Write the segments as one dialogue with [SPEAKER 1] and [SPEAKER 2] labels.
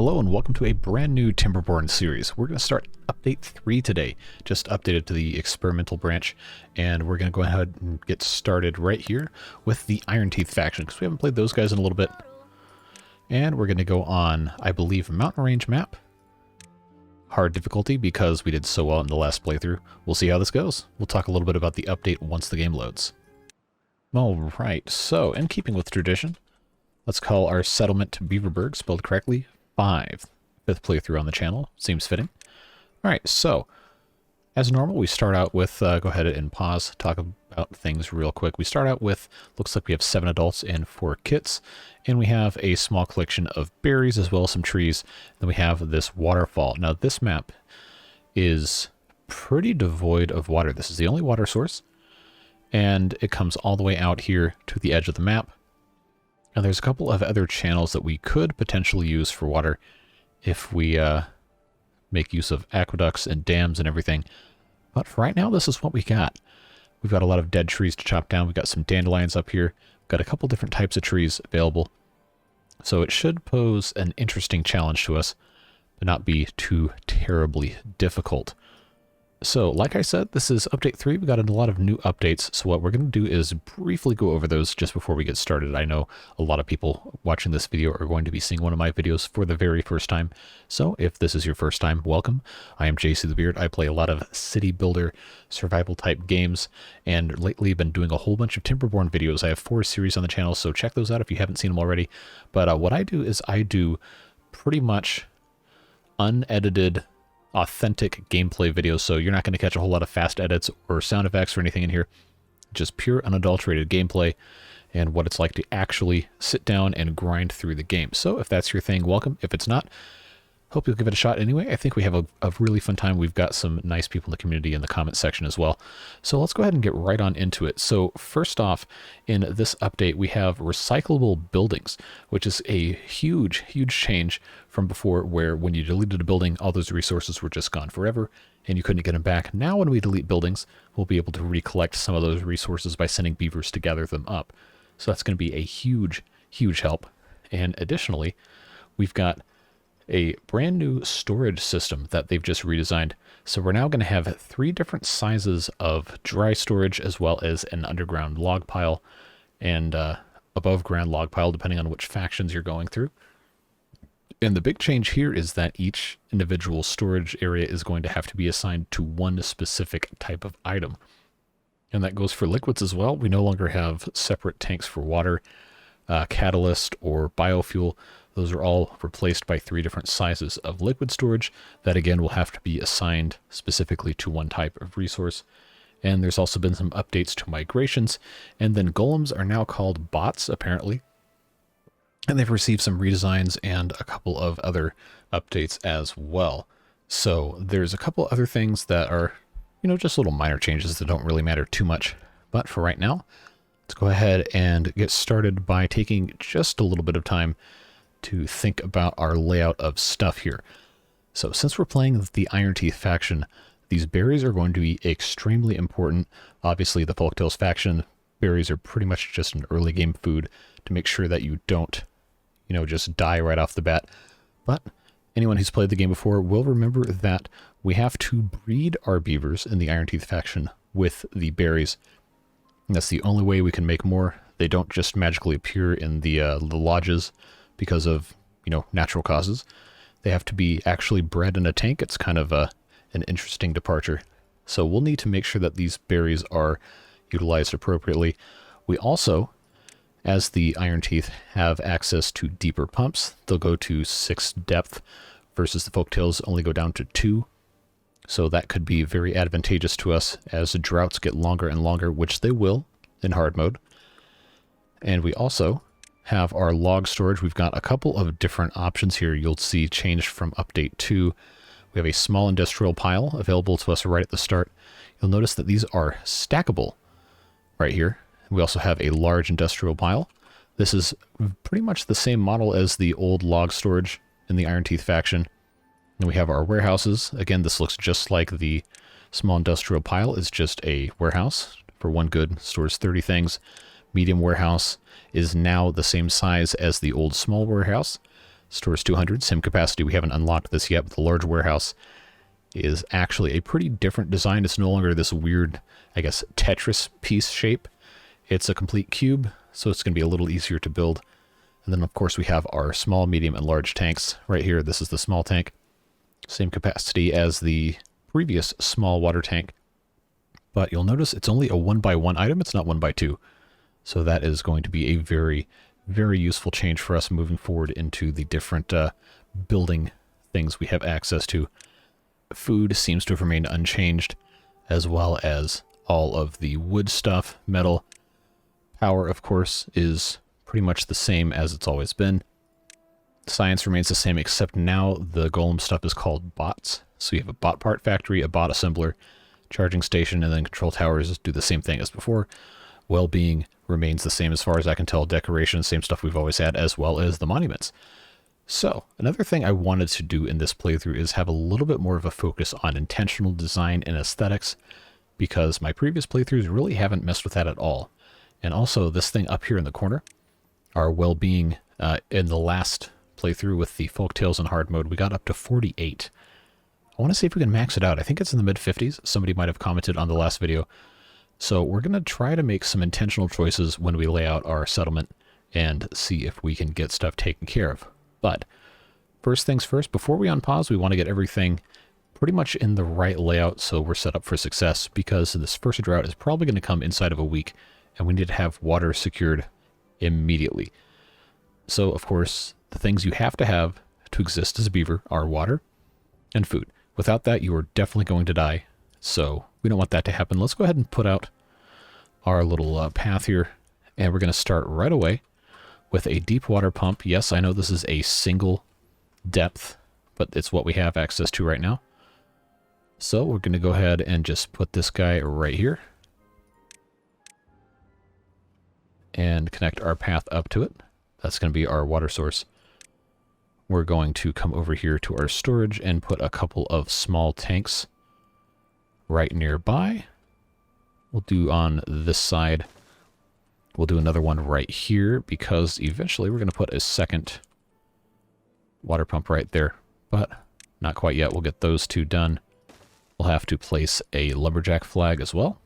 [SPEAKER 1] Hello and welcome to a brand new Timberborn series. We're going to start update 3 today, just updated to the experimental branch, and we're going to go ahead and get started right here with the Iron Teeth faction, because we haven't played those guys in a little bit. And we're going to go on, I believe, Mountain Range map. Hard difficulty because we did so well in the last playthrough. We'll see how this goes. We'll talk a little bit about the update once the game loads. Alright, so in keeping with tradition, let's call our settlement Beaverburg, spelled correctly, 5. 5th playthrough on the channel. Seems fitting. Alright, so, as normal, we start out with, go ahead and pause, talk about things real quick. We start out with, looks like we have 7 adults and 4 kits, and we have a small collection of berries as well as some trees. Then we have this waterfall. Now, this map is pretty devoid of water. This is the only water source, and it comes all the way out here to the edge of the map. Now there's a couple of other channels that we could potentially use for water if we make use of aqueducts and dams and everything. But for right now, this is what we got. We've got a lot of dead trees to chop down. We've got some dandelions up here. We've got a couple different types of trees available. So it should pose an interesting challenge to us, but not be too terribly difficult. So, like I said, this is update 3. We got a lot of new updates, so what we're going to do is briefly go over those just before we get started. I know a lot of people watching this video are going to be seeing one of my videos for the very first time, so if this is your first time, welcome. I am JC the Beard. I play a lot of city builder, survival type games, and lately been doing a whole bunch of Timberborn videos. I have 4 series on the channel, so check those out if you haven't seen them already. But what I do is I do pretty much unedited, authentic gameplay videos, so you're not going to catch a whole lot of fast edits or sound effects or anything in here. Just pure unadulterated gameplay and what it's like to actually sit down and grind through the game. So if that's your thing, welcome. If it's not, hope you'll give it a shot anyway. I think we have a really fun time. We've got some nice people in the community in the comment section as well. So let's go ahead and get right on into it. So first off, in this update, we have recyclable buildings, which is a huge, huge change from before, where when you deleted a building, all those resources were just gone forever and you couldn't get them back. Now when we delete buildings, we'll be able to recollect some of those resources by sending beavers to gather them up. So that's going to be a huge, huge help. And additionally, we've got a brand new storage system that they've just redesigned. So we're now going to have 3 different sizes of dry storage, as well as an underground log pile and above ground log pile, depending on which factions you're going through. And the big change here is that each individual storage area is going to have to be assigned to one specific type of item. And that goes for liquids as well. We no longer have separate tanks for water, catalyst, or biofuel. Those are all replaced by 3 different sizes of liquid storage that, again, will have to be assigned specifically to one type of resource. And there's also been some updates to migrations. And then golems are now called bots, apparently. And they've received some redesigns and a couple of other updates as well. So there's a couple other things that are, just little minor changes that don't really matter too much. But for right now, let's go ahead and get started by taking just a little bit of time to think about our layout of stuff here. So since we're playing the Iron Teeth faction, these berries are going to be extremely important. Obviously, the Folktales faction, berries are pretty much just an early game food to make sure that you don't, just die right off the bat. But anyone who's played the game before will remember that we have to breed our beavers in the Iron Teeth faction with the berries. And that's the only way we can make more. They don't just magically appear in the lodges because of, natural causes. They have to be actually bred in a tank. It's kind of an interesting departure. So we'll need to make sure that these berries are utilized appropriately. We also, as the Iron Teeth, have access to deeper pumps. They'll go to 6 depth versus the Folktales only go down to 2. So that could be very advantageous to us as the droughts get longer and longer, which they will in hard mode. And we also have our log storage. We've got a couple of different options here you'll see changed from update 2. We have a small industrial pile available to us right at the start. You'll notice that these are stackable right here. We also have a large industrial pile. This is pretty much the same model as the old log storage in the Iron Teeth faction. And we have our warehouses. Again, this looks just like the small industrial pile. It's just a warehouse for one good, stores 30 things. Medium warehouse is now the same size as the old small warehouse. Stores 200, same capacity. We haven't unlocked this yet, but the large warehouse is actually a pretty different design. It's no longer this weird, I guess, Tetris piece shape. It's a complete cube, so it's going to be a little easier to build. And then, of course, we have our small, medium, and large tanks right here. This is the small tank. Same capacity as the previous small water tank. But you'll notice it's only a 1x1 item. It's not 1x2. So that is going to be a very, very useful change for us moving forward into the different building things we have access to. Food seems to have remained unchanged, as well as all of the wood stuff, metal. Power, of course, is pretty much the same as it's always been. Science remains the same, except now the golem stuff is called bots. So you have a bot part factory, a bot assembler, charging station, and then control towers do the same thing as before. Well-being remains the same as far as I can tell. Decoration, same stuff we've always had, as well as the monuments. So, another thing I wanted to do in this playthrough is have a little bit more of a focus on intentional design and aesthetics, because my previous playthroughs really haven't messed with that at all. And also, this thing up here in the corner, our well-being, in the last playthrough with the Folktales in hard mode, we got up to 48. I want to see if we can max it out. I think it's in the mid-50s. Somebody might have commented on the last video. So we're going to try to make some intentional choices when we lay out our settlement and see if we can get stuff taken care of. But first things first, before we unpause, we want to get everything pretty much in the right layout so we're set up for success, because this first drought is probably going to come inside of a week, and we need to have water secured immediately. So, of course, the things you have to exist as a beaver are water and food. Without that, you are definitely going to die. So we don't want that to happen. Let's go ahead and put out our little path here. And we're going to start right away with a deep water pump. Yes, I know this is a single depth, but it's what we have access to right now. So we're going to go ahead and just put this guy right here. And connect our path up to it. That's going to be our water source. We're going to come over here to our storage and put a couple of small tanks right nearby. We'll do on this side. We'll do another one right here, because eventually we're going to put a second water pump right there, but not quite yet. We'll get those two done. We'll have to place a lumberjack flag as well.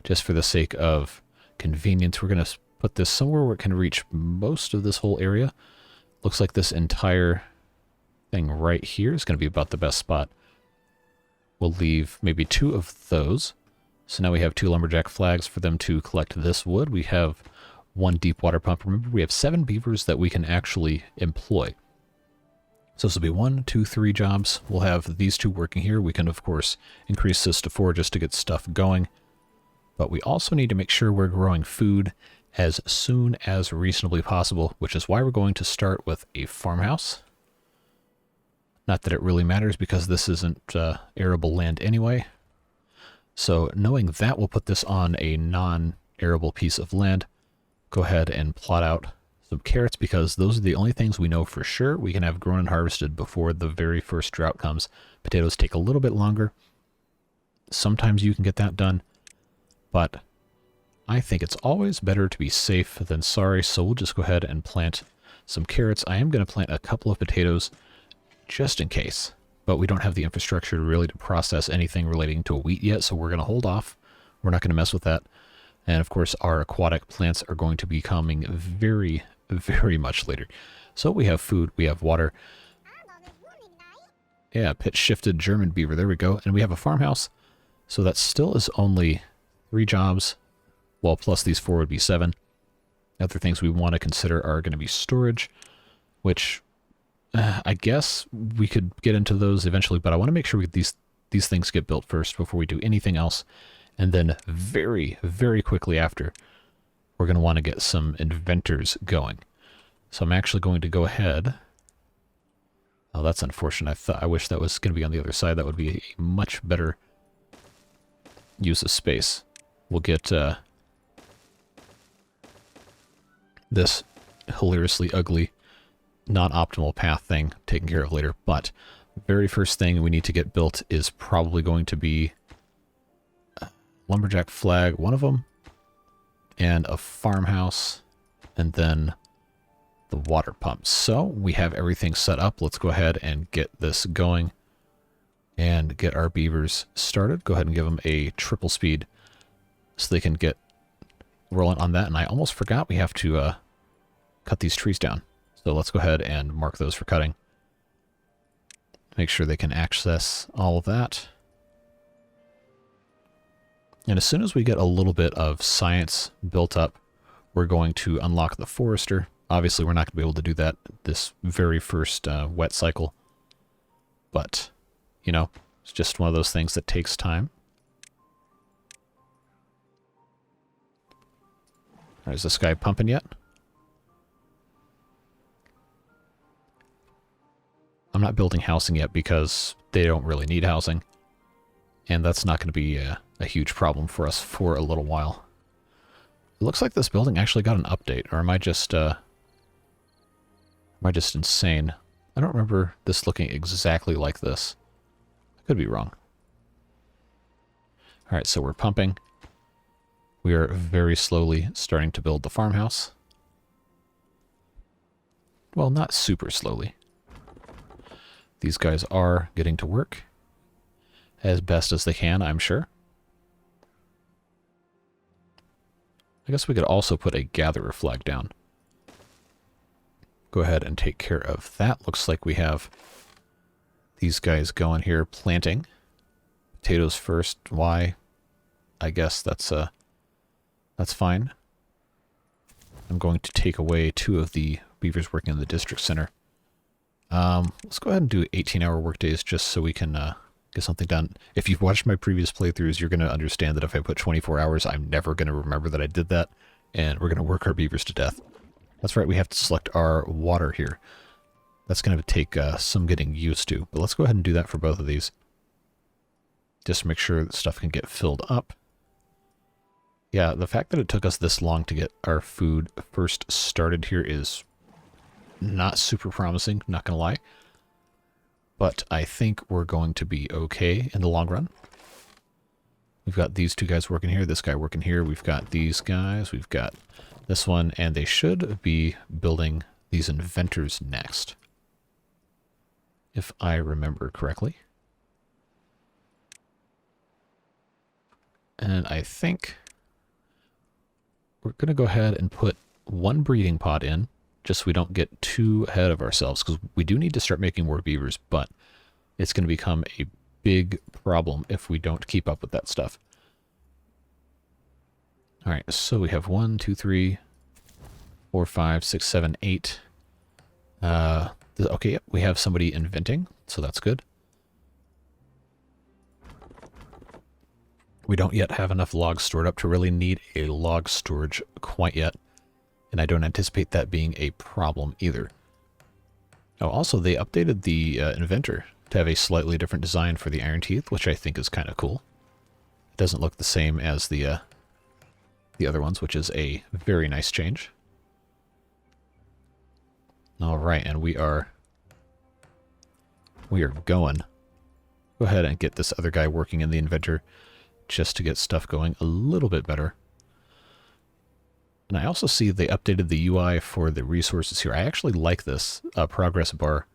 [SPEAKER 1] Just for the sake of convenience, we're going to put this somewhere where it can reach most of this whole area. Looks like this entire thing right here is going to be about the best spot. We'll leave maybe 2 of those. So now we have 2 lumberjack flags for them to collect this wood. We have 1 deep water pump. Remember, we have 7 beavers that we can actually employ. So this will be 1, 2, 3 jobs. We'll have these 2 working here. We can, of course, increase this to 4 just to get stuff going. But we also need to make sure we're growing food as soon as reasonably possible, which is why we're going to start with a farmhouse. Not that it really matters, because this isn't arable land anyway. So knowing that, we'll put this on a non-arable piece of land. Go ahead and plot out some carrots, because those are the only things we know for sure we can have grown and harvested before the very first drought comes. Potatoes take a little bit longer. Sometimes you can get that done, but I think it's always better to be safe than sorry, so we'll just go ahead and plant some carrots. I am going to plant a couple of potatoes just in case, but we don't have the infrastructure really to process anything relating to wheat yet, so we're going to hold off. We're not going to mess with that. And of course, our aquatic plants are going to be coming very, very much later. So we have food, we have water. Yeah, pitch shifted German beaver, there we go. And we have a farmhouse, so that still is only 3 jobs. Well, plus these 4 would be 7. Other things we want to consider are going to be storage, which I guess we could get into those eventually, but I want to make sure these things get built first before we do anything else. And then very, very quickly after, we're going to want to get some inventors going. So I'm actually going to go ahead. Oh, that's unfortunate. I wish that was going to be on the other side. That would be a much better use of space. We'll get this hilariously ugly, not optimal path thing taken care of later. But very first thing we need to get built is probably going to be a lumberjack flag, one of them, and a farmhouse, and then the water pump. So we have everything set up. Let's go ahead and get this going and get our beavers started. Go ahead and give them a triple speed so they can get rolling on that. And I almost forgot we have to cut these trees down. So let's go ahead and mark those for cutting. Make sure they can access all of that. And as soon as we get a little bit of science built up, we're going to unlock the forester. Obviously, we're not going to be able to do that this very first wet cycle. But, you know, it's just one of those things that takes time. Is this guy pumping yet? I'm not building housing yet because they don't really need housing. And that's not going to be a huge problem for us for a little while. It looks like this building actually got an update, or am I just insane? I don't remember this looking exactly like this. I could be wrong. Alright, so we're pumping. We are very slowly starting to build the farmhouse. Well, not super slowly. These guys are getting to work as best as they can, I'm sure. I guess we could also put a gatherer flag down. Go ahead and take care of that. Looks like we have these guys going here planting. Potatoes first. Why? I guess that's fine. I'm going to take away 2 of the beavers working in the district center. Let's go ahead and do 18-hour workdays just so we can get something done. If you've watched my previous playthroughs, you're going to understand that if I put 24 hours, I'm never going to remember that I did that, and we're going to work our beavers to death. That's right, we have to select our water here. That's going to take some getting used to, but let's go ahead and do that for both of these. Just to make sure that stuff can get filled up. Yeah, the fact that it took us this long to get our food first started here is not super promising, not gonna lie. But I think we're going to be okay in the long run. We've got these 2 guys working here, this guy working here, we've got these guys, we've got this one, and they should be building these inventors next, if I remember correctly. And I think we're going to go ahead and put 1 breeding pod in, just so we don't get too ahead of ourselves, because we do need to start making more beavers, but it's going to become a big problem if we don't keep up with that stuff. Alright, so we have 1, 2, 3, 4, 5, 6, 7, 8. Okay, yep, we have somebody inventing, so that's good. We don't yet have enough logs stored up to really need a log storage quite yet. And I don't anticipate that being a problem either. Oh, also, they updated the inventor to have a slightly different design for the iron teeth, which I think is kind of cool. It doesn't look the same as the other ones, which is a very nice change. All right, and we are going. Go ahead and get this other guy working in the inventor, just to get stuff going a little bit better. And I also see they updated the UI for the resources here. I actually like this progress bar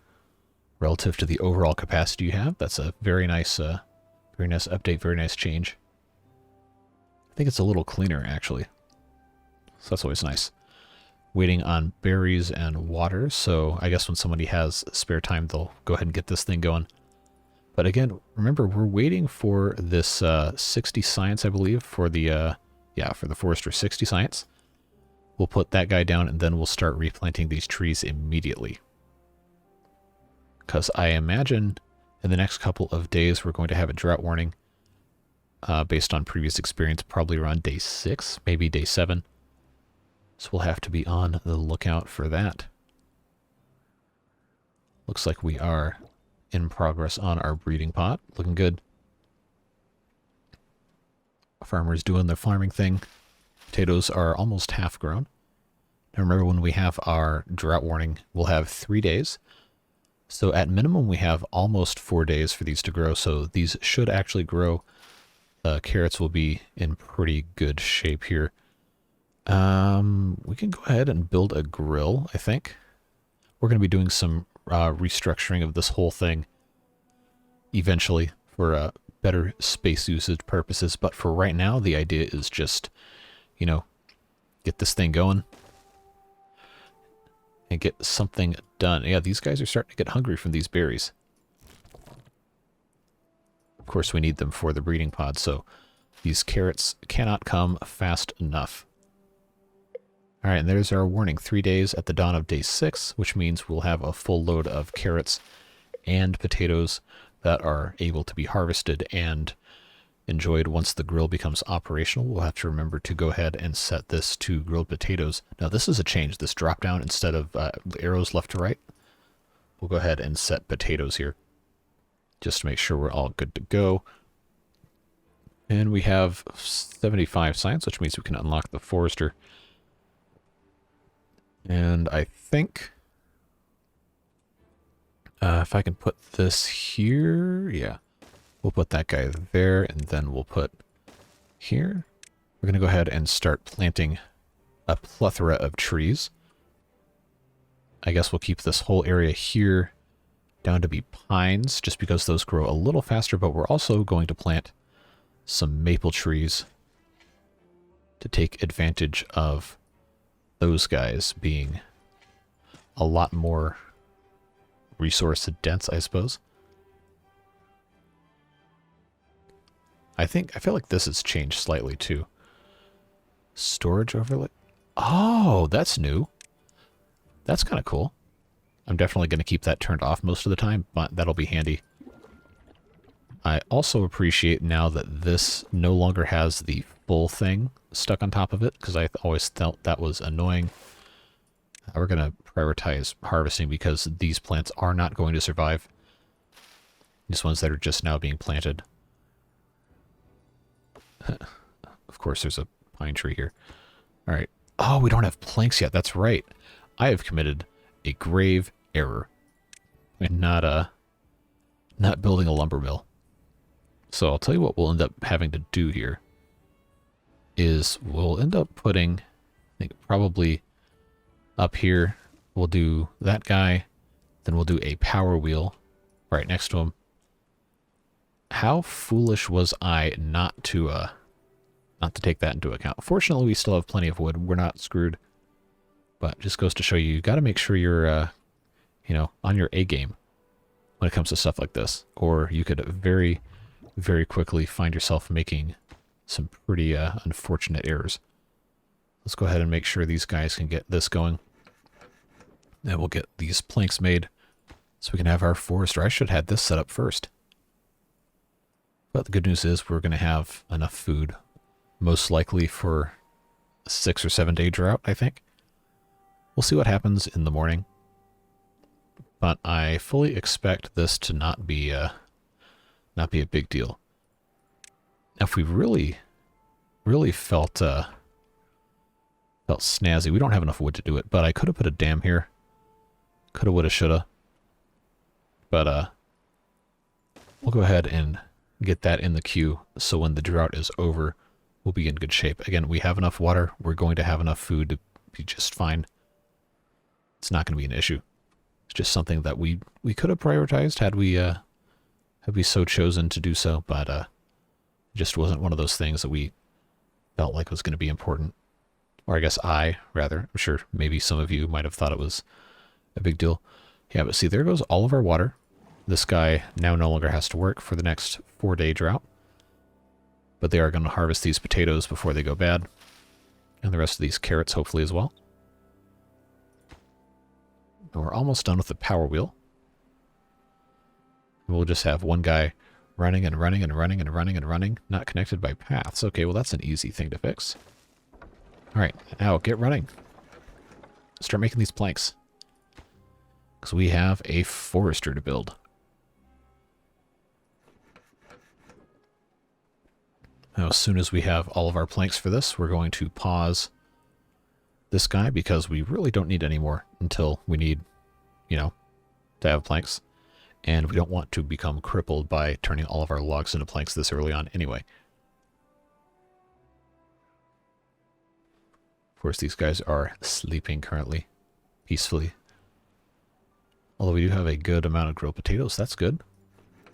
[SPEAKER 1] relative to the overall capacity you have. That's a very nice update, very nice change. I think it's a little cleaner, actually. So that's always nice. Waiting on berries and water, so I guess when somebody has spare time, they'll go ahead and get this thing going. But again, remember, we're waiting for this 60 science, I believe, for the for the forester 60 science. We'll put that guy down, and then we'll start replanting these trees immediately. Because I imagine in the next couple of days we're going to have a drought warning based on previous experience, probably around day 6, maybe day 7. So we'll have to be on the lookout for that. Looks like we are in progress on our breeding pot. Looking good. Farmers doing their farming thing. Potatoes are almost half grown. Now remember, when we have our drought warning, we'll have 3 days. So at minimum, we have almost 4 days for these to grow. So these should actually grow. Carrots will be in pretty good shape here. We can go ahead and build a grill, I think. We're going to be doing some restructuring of this whole thing eventually for better space usage purposes. But for right now, the idea is just, you know, get this thing going and get something done. Yeah, these guys are starting to get hungry from these berries. Of course, we need them for the breeding pod, so these carrots cannot come fast enough. All right, and there's our warning. 3 days at the dawn of day 6, which means we'll have a full load of carrots and potatoes that are able to be harvested and enjoyed once the grill becomes operational. We'll have to remember to go ahead and set this to grilled potatoes. Now, this is a change. This drop down, instead of arrows left to right, we'll go ahead and set potatoes here just to make sure we're all good to go. And we have 75 science, which means we can unlock the forester. And I think if I can put this here, yeah, we'll put that guy there, and then we'll put here. We're going to go ahead and start planting a plethora of trees. I guess we'll keep this whole area here down to be pines, just because those grow a little faster, but we're also going to plant some maple trees to take advantage of those guys being a lot more resource dense, I suppose. I feel like this has changed slightly too. Storage overlay. Oh, that's new. That's kind of cool. I'm definitely going to keep that turned off most of the time, but that'll be handy. I also appreciate now that this no longer has the full thing stuck on top of it, because I always felt that was annoying. We're going to prioritize harvesting because these plants are not going to survive. These ones that are just now being planted. Of course, there's a pine tree here. All right. Oh, we don't have planks yet. That's right. I have committed a grave error in not building a lumber mill. So I'll tell you what we'll end up having to do here is we'll end up putting, I think probably up here, we'll do that guy, then we'll do a power wheel right next to him. How foolish was I not to take that into account? Fortunately, we still have plenty of wood. We're not screwed. But just goes to show you got to make sure you're, you know, on your A game when it comes to stuff like this. Or you could very, very quickly find yourself making some pretty unfortunate errors. Let's go ahead and make sure these guys can get this going. And we'll get these planks made so we can have our forester. I should have had this set up first. But the good news is we're going to have enough food, most likely for a 6 or 7 day drought, I think. We'll see what happens in the morning. But I fully expect this to not be a big deal. Now, if we really felt snazzy, we don't have enough wood to do it, but I could have put a dam here. Coulda, woulda, shoulda. But we'll go ahead and get that in the queue, so when the drought is over, we'll be in good shape. Again, we have enough water. We're going to have enough food to be just fine. It's not going to be an issue. It's just something that we could have prioritized had we so chosen to do so, but it just wasn't one of those things that we felt like was going to be important. Or I guess rather. I'm sure maybe some of you might have thought it was a big deal. Yeah, but see, there goes all of our water. This guy now no longer has to work for the next 4-day drought. But they are going to harvest these potatoes before they go bad. And the rest of these carrots, hopefully, as well. And we're almost done with the power wheel. We'll just have one guy running and running and running and running and running, not connected by paths. Okay, well, that's an easy thing to fix. All right, now get running. Start making these planks. Because we have a forester to build. Now, as soon as we have all of our planks for this, we're going to pause this guy because we really don't need any more until we need, you know, to have planks. And we don't want to become crippled by turning all of our logs into planks this early on anyway. Of course, these guys are sleeping currently, peacefully. Although we do have a good amount of grilled potatoes, that's good.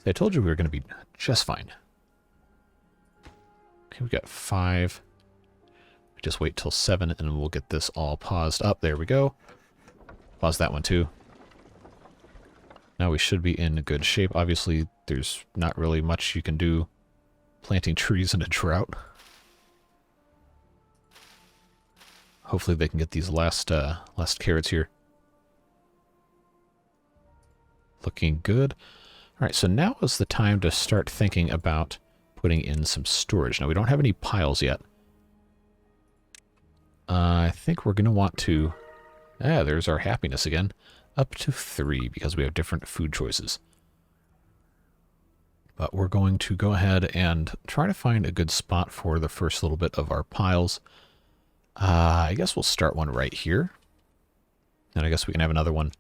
[SPEAKER 1] I told you we were going to be just fine. Okay, we got 5. Just wait till 7 and we'll get this all paused up. There we go. Pause that one too. Now we should be in good shape. Obviously, there's not really much you can do planting trees in a drought. Hopefully they can get these last carrots here. Looking good. All right, so now is the time to start thinking about putting in some storage. Now, we don't have any piles yet. I think we're going to want to... there's our happiness again. Up to 3 because we have different food choices. But we're going to go ahead and try to find a good spot for the first little bit of our piles. I guess we'll start one right here. And I guess we can have another one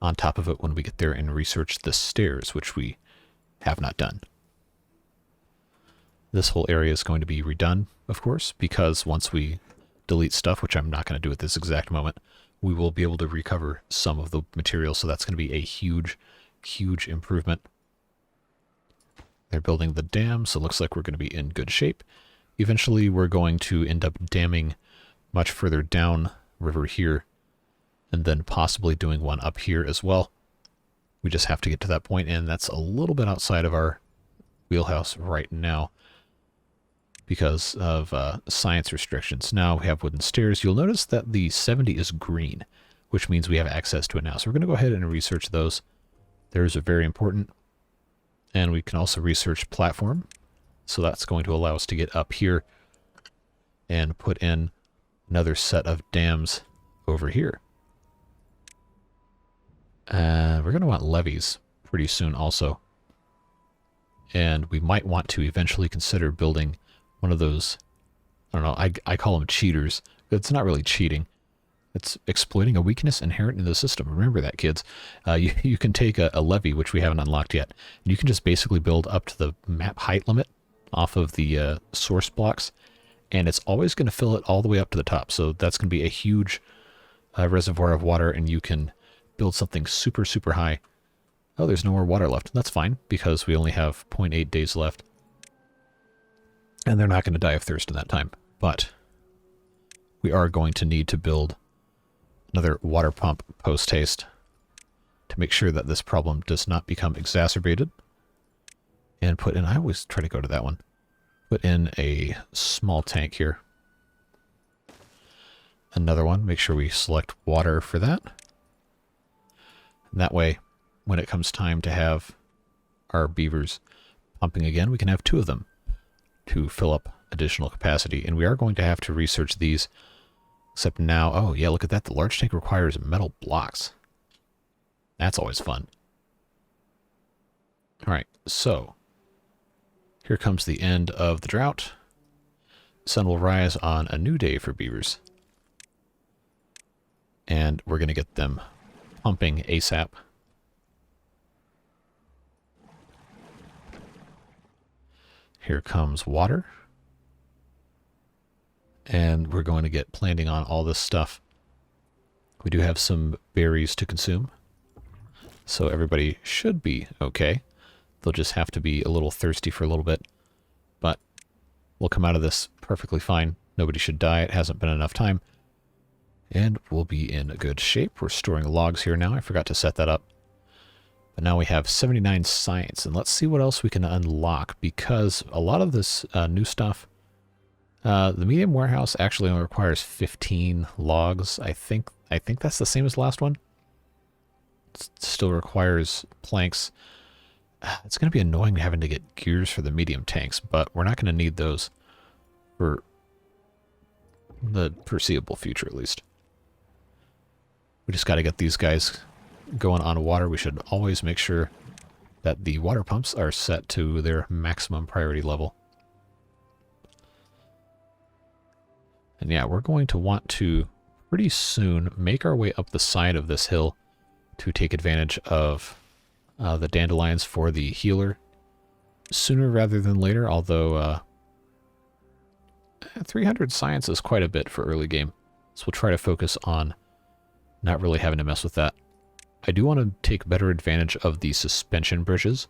[SPEAKER 1] on top of it when we get there and research the stairs, which we have not done. This whole area is going to be redone, of course, because once we delete stuff, which I'm not going to do at this exact moment, we will be able to recover some of the material, so that's going to be a huge, huge improvement. They're building the dam, so it looks like we're going to be in good shape. Eventually, we're going to end up damming much further down river here, and then possibly doing one up here as well. We just have to get to that point, and that's a little bit outside of our wheelhouse right now because of science restrictions. Now we have wooden stairs. You'll notice that the 70 is green, which means we have access to it now. So we're going to go ahead and research those. Those are very important. And we can also research platform. So that's going to allow us to get up here and put in another set of dams over here. We're going to want levees pretty soon also. And we might want to eventually consider building one of those, I don't know, I call them cheaters. But it's not really cheating. It's exploiting a weakness inherent in the system. Remember that, kids. You can take a levee, which we haven't unlocked yet, and you can just basically build up to the map height limit off of the source blocks, and it's always going to fill it all the way up to the top. So that's going to be a huge reservoir of water, and you can build something super, super high. Oh, there's no more water left. That's fine, because we only have 0.8 days left. And they're not going to die of thirst in that time. But we are going to need to build another water pump post-haste to make sure that this problem does not become exacerbated. And put in, I always try to go to that one, put in a small tank here. Another one, make sure we select water for that. And that way, when it comes time to have our beavers pumping again, we can have 2 of them to fill up additional capacity. And we are going to have to research these, except now, oh yeah, look at that. The large tank requires metal blocks. That's always fun. All right, so here comes the end of the drought. The sun will rise on a new day for beavers. And we're going to get them pumping ASAP. Here comes water. And we're going to get planting on all this stuff. We do have some berries to consume, so everybody should be okay. They'll just have to be a little thirsty for a little bit, but we'll come out of this perfectly fine. Nobody should die. It hasn't been enough time. And we'll be in good shape. We're storing logs here now. I forgot to set that up. But now we have 79 science, and let's see what else we can unlock, because a lot of this new stuff, the medium warehouse actually only requires 15 logs. I think that's the same as the last one. It still requires planks. It's going to be annoying having to get gears for the medium tanks, but we're not going to need those for the foreseeable future, at least. We just got to get these guys going on water. We should always make sure that the water pumps are set to their maximum priority level. And yeah, we're going to want to pretty soon make our way up the side of this hill to take advantage of the dandelions for the healer sooner rather than later, although 300 science is quite a bit for early game. So we'll try to focus on not really having to mess with that. I do want to take better advantage of the suspension bridges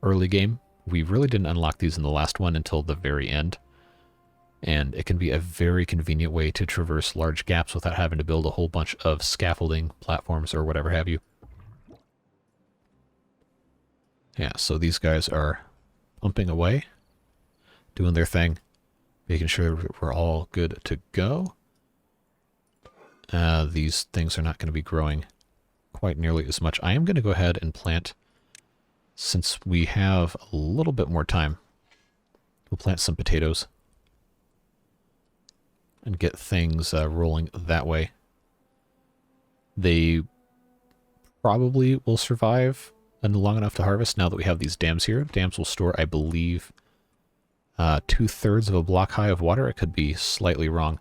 [SPEAKER 1] early game. We really didn't unlock these in the last one until the very end. And it can be a very convenient way to traverse large gaps without having to build a whole bunch of scaffolding, platforms, or whatever have you. Yeah, so these guys are pumping away, doing their thing, making sure we're all good to go. These things are not going to be growing quite nearly as much. I am going to go ahead and plant, since we have a little bit more time, we'll plant some potatoes and get things rolling that way. They probably will survive long enough to harvest now that we have these dams here. Dams will store, I believe, 2/3 of a block high of water. I could be slightly wrong.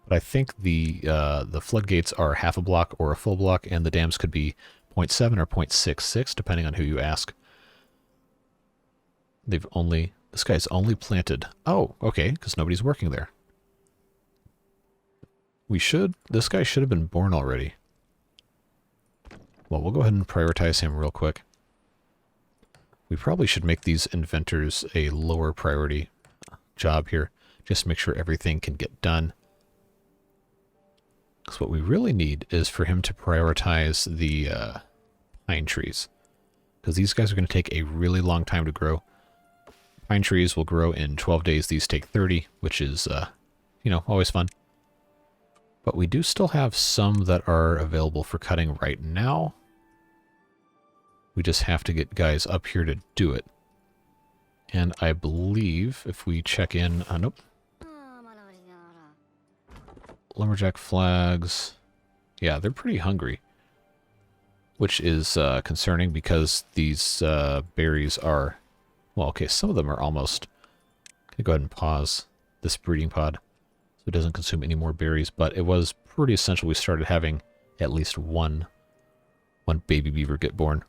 [SPEAKER 1] But I think the floodgates are half a block or a full block, and the dams could be 0.7 or 0.66, depending on who you ask. This guy's only planted. Oh, okay, because nobody's working there. This guy should have been born already. Well, we'll go ahead and prioritize him real quick. We probably should make these inventors a lower priority job here, just to make sure everything can get done. Because what we really need is for him to prioritize the pine trees. Because these guys are going to take a really long time to grow. Pine trees will grow in 12 days. These take 30, which is, always fun. But we do still have some that are available for cutting right now. We just have to get guys up here to do it. And I believe if we check in... nope. Lumberjack flags. Yeah, they're pretty hungry. Which is concerning because these berries are... Well, okay, some of them are almost... I'm going to go ahead and pause this breeding pod so it doesn't consume any more berries. But it was pretty essential we started having at least one baby beaver get born.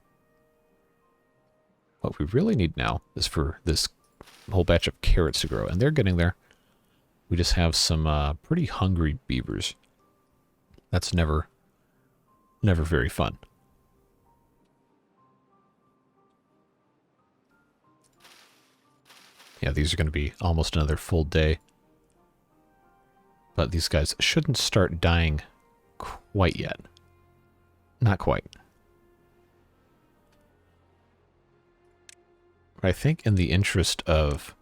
[SPEAKER 1] What we really need now is for this whole batch of carrots to grow. And they're getting there. We just have some pretty hungry beavers. That's never very fun. Yeah, these are going to be almost another full day. But these guys shouldn't start dying quite yet. Not quite. I think in the interest of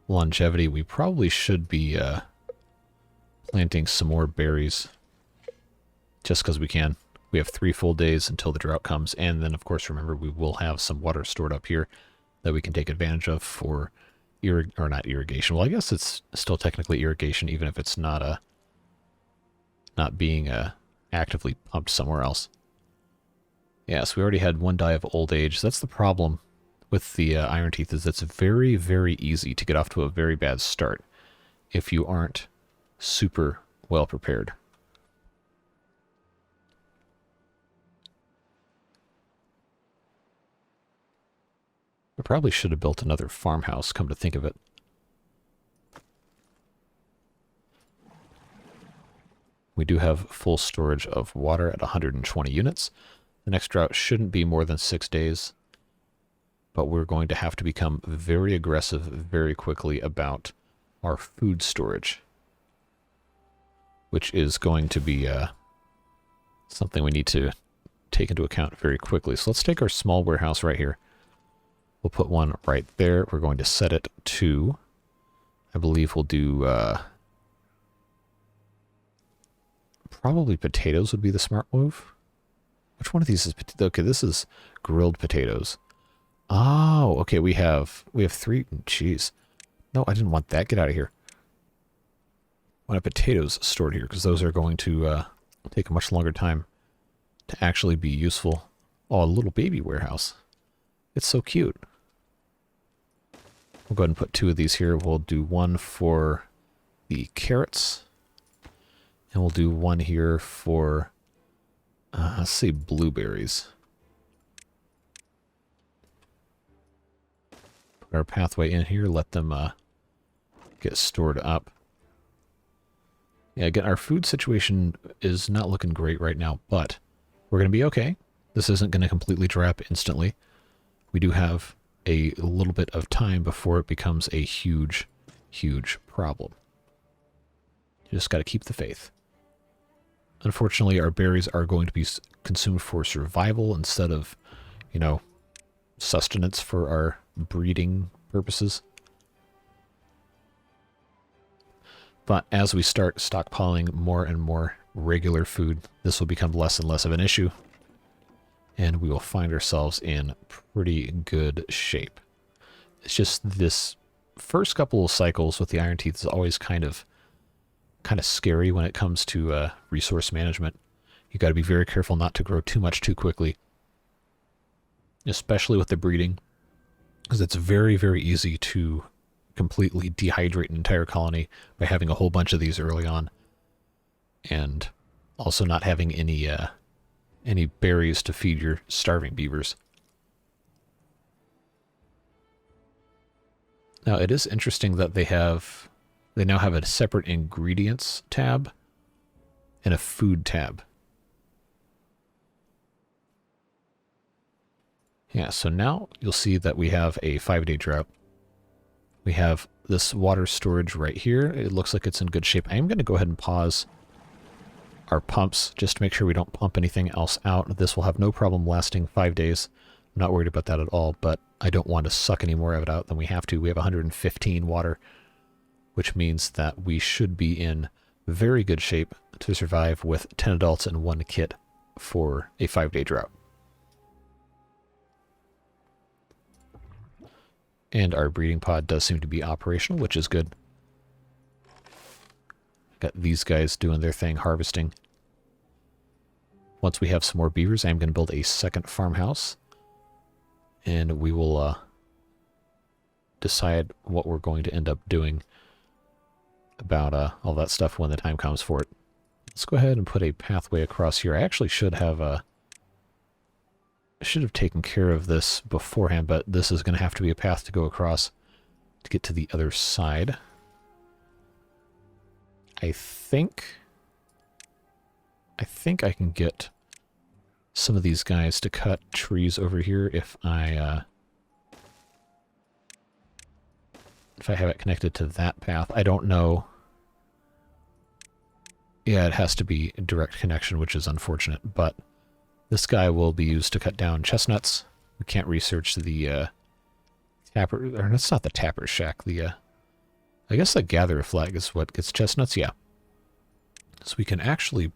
[SPEAKER 1] longevity, we probably should be planting some more berries. Just because we can. We have 3 full days until the drought comes. And then, of course, remember, we will have some water stored up here that we can take advantage of for... or not irrigation. Well, I guess it's still technically irrigation, even if it's not being actively pumped somewhere else. Yes, we already had 1 die of old age. That's the problem with the Iron Teeth, is it's very, very easy to get off to a very bad start if you aren't super well prepared. I probably should have built another farmhouse, come to think of it. We do have full storage of water at 120 units. The next drought shouldn't be more than 6 days, but we're going to have to become very aggressive very quickly about our food storage, which is going to be something we need to take into account very quickly. So let's take our small warehouse right here. We'll put one right there. We're going to set it to, I believe we'll do, probably potatoes would be the smart move. Which one of these is, okay, this is grilled potatoes. Oh, okay, we have 3, jeez. No, I didn't want that, get out of here. I want potatoes stored here, because those are going to take a much longer time to actually be useful. Oh, a little baby warehouse. It's so cute. We'll go ahead and put 2 of these here. We'll do 1 for the carrots. And we'll do 1 here for, let's say, blueberries. Put our pathway in here. Let them get stored up. Yeah, again, our food situation is not looking great right now, but we're going to be okay. This isn't going to completely dry up instantly. We do have a little bit of time before it becomes a huge, huge problem. You just got to keep the faith. Unfortunately, our berries are going to be consumed for survival instead of, you know, sustenance for our breeding purposes. But as we start stockpiling more and more regular food, this will become less and less of an issue. And we will find ourselves in pretty good shape. It's just this first couple of cycles with the Iron Teeth is always kind of scary when it comes to resource management. You got to be very careful not to grow too much too quickly, especially with the breeding, because it's very, very easy to completely dehydrate an entire colony by having a whole bunch of these early on, and also not having any berries to feed your starving beavers. Now, it is interesting that they now have a separate ingredients tab and a food tab. Yeah, so now you'll see that we have a 5-day drought. We have this water storage right here. It looks like it's in good shape. I am going to go ahead and pause our pumps just to make sure we don't pump anything else out. This will have no problem lasting 5 days. I'm not worried about that at all, but I don't want to suck any more of it out than we have to. We have 115 water, which means that we should be in very good shape to survive with 10 adults and 1 kit for a 5-day drought. And our breeding pod does seem to be operational, which is good. Got these guys doing their thing, harvesting. Once we have some more beavers, I'm going to build a second farmhouse. And we will decide what we're going to end up doing about all that stuff when the time comes for it. Let's go ahead and put a pathway across here. I actually should have taken care of this beforehand, but this is going to have to be a path to go across to get to the other side. I think I can get some of these guys to cut trees over here if I have it connected to that path. I don't know. Yeah, it has to be a direct connection, which is unfortunate, but this guy will be used to cut down chestnuts. We can't research the tapper, or it's not the tapper's shack. I guess the gatherer flag is what gets chestnuts. Yeah. So we can actually,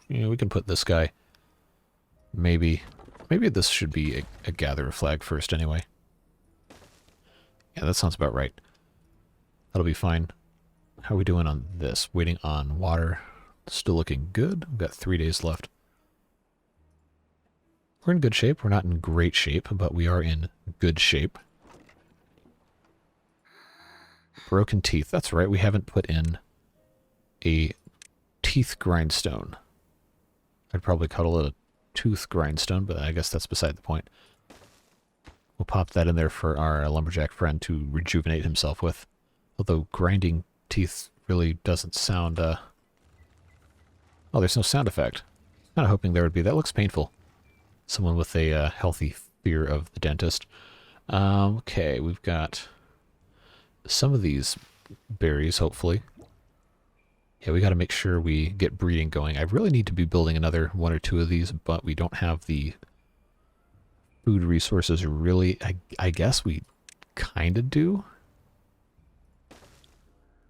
[SPEAKER 1] we can put this guy. Maybe this should be a gatherer flag first anyway. Yeah, that sounds about right. That'll be fine. How are we doing on this? Waiting on water. Still looking good. We've got 3 days left. We're in good shape. We're not in great shape, but we are in good shape. Broken teeth. That's right. We haven't put in a teeth grindstone. I'd probably call it a tooth grindstone, but I guess that's beside the point. We'll pop that in there for our lumberjack friend to rejuvenate himself with. Although grinding teeth really doesn't sound... Oh, there's no sound effect. Kind of hoping there would be. That looks painful. Someone with a healthy fear of the dentist. Okay, we've got some of these berries, hopefully. Yeah, we got to make sure we get breeding going. I really need to be building another 1 or 2 of these, but we don't have the food resources really. I guess we kind of do.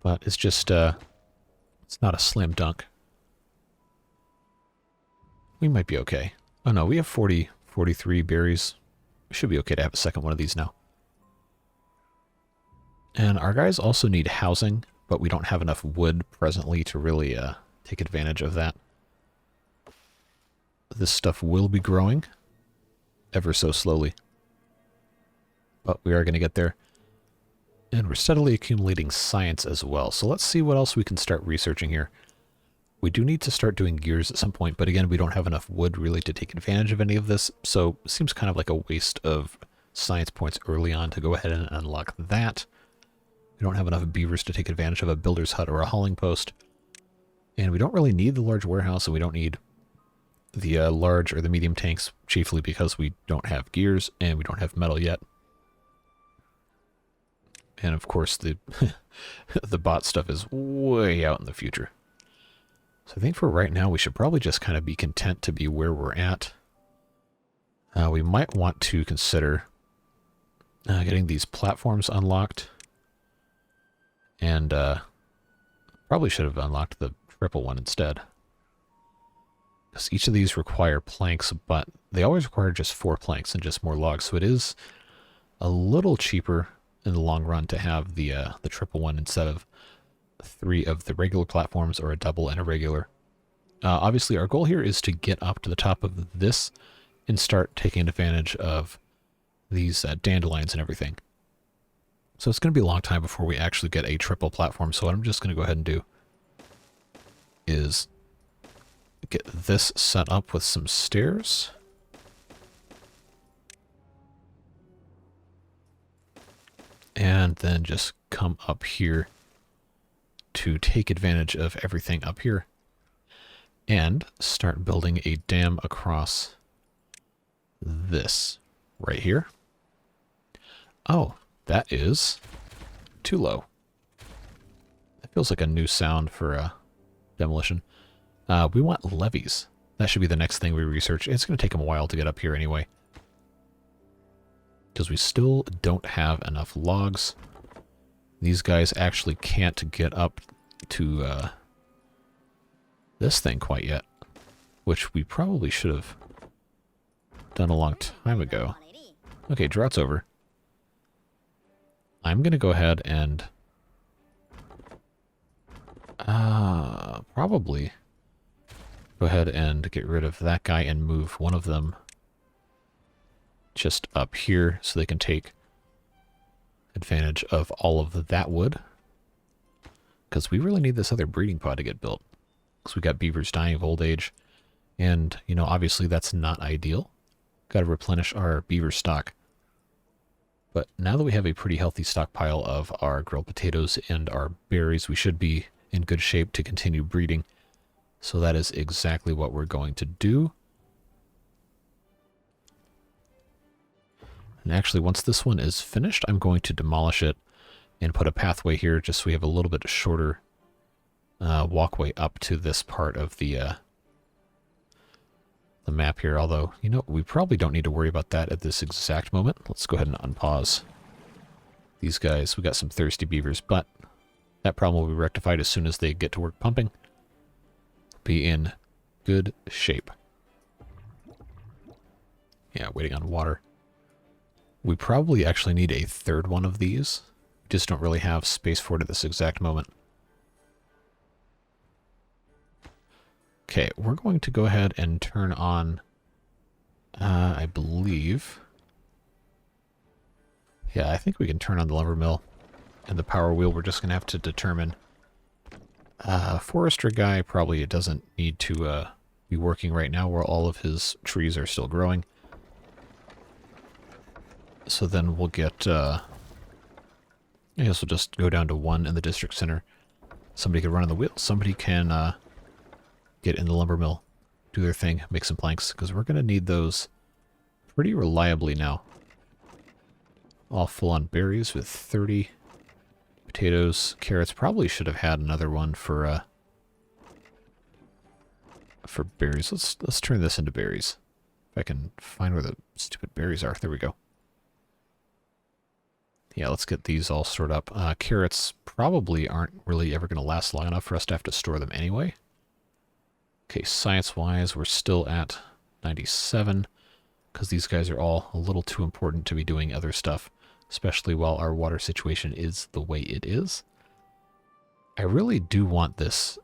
[SPEAKER 1] But it's just, it's not a slam dunk. We might be okay. Oh no, we have 43 berries. We should be okay to have a second one of these now. And our guys also need housing, but we don't have enough wood presently to really take advantage of that. This stuff will be growing ever so slowly. But we are going to get there. And we're steadily accumulating science as well. So let's see what else we can start researching here. We do need to start doing gears at some point, but again, we don't have enough wood really to take advantage of any of this, so it seems kind of like a waste of science points early on to go ahead and unlock that. We don't have enough beavers to take advantage of a builder's hut or a hauling post. And we don't really need the large warehouse, and we don't need the large or the medium tanks, chiefly because we don't have gears and we don't have metal yet. And of course, the the bot stuff is way out in the future. So I think for right now, we should probably just kind of be content to be where we're at. We might want to consider getting these platforms unlocked. And probably should have unlocked the triple one instead. Because each of these require planks, but they always require just 4 planks and just more logs. So it is a little cheaper in the long run to have the triple one instead of 3 of the regular platforms or a double and a regular. Obviously, our goal here is to get up to the top of this and start taking advantage of these dandelions and everything. So it's going to be a long time before we actually get a triple platform. So what I'm just going to go ahead and do is get this set up with some stairs. And then just come up here to take advantage of everything up here. And start building a dam across this right here. Oh, that is too low. That feels like a new sound for demolition. We want levees. That should be the next thing we research. It's going to take them a while to get up here anyway, because we still don't have enough logs. These guys actually can't get up to this thing quite yet, which we probably should have done a long time ago. Okay, drought's over. I'm going to go ahead and probably go ahead and get rid of that guy and move one of them just up here so they can take advantage of all of that wood. Because we really need this other breeding pod to get built. Because we got beavers dying of old age. And, you know, obviously that's not ideal. Got to replenish our beaver stock. But now that we have a pretty healthy stockpile of our grilled potatoes and our berries, we should be in good shape to continue breeding. So that is exactly what we're going to do. And actually, once this one is finished, I'm going to demolish it and put a pathway here just so we have a little bit shorter walkway up to this part of the map here. Although, you know, we probably don't need to worry about that at this exact moment. Let's go ahead and unpause these guys. We got some thirsty beavers, but that problem will be rectified as soon as they get to work pumping. Be in good shape. Yeah, waiting on water. We probably actually need a third one of these. We just don't really have space for it at this exact moment. Okay, we're going to go ahead and turn on, I believe. Yeah, I think we can turn on the lumber mill and the power wheel. We're just going to have to determine. Forester guy probably doesn't need to be working right now where all of his trees are still growing. So then we'll get, I guess we'll just go down to 1 in the district center. Somebody can run on the wheel. Somebody can get in the lumber mill, do their thing, make some planks, because we're going to need those pretty reliably now. All full on berries with 30 potatoes, carrots. Probably should have had another one for berries. Let's turn this into berries. If I can find where the stupid berries are. There we go. Yeah, let's get these all stored up. Carrots probably aren't really ever going to last long enough for us to have to store them anyway. Okay, science-wise, we're still at 97, because these guys are all a little too important to be doing other stuff, especially while our water situation is the way it is. I really do want this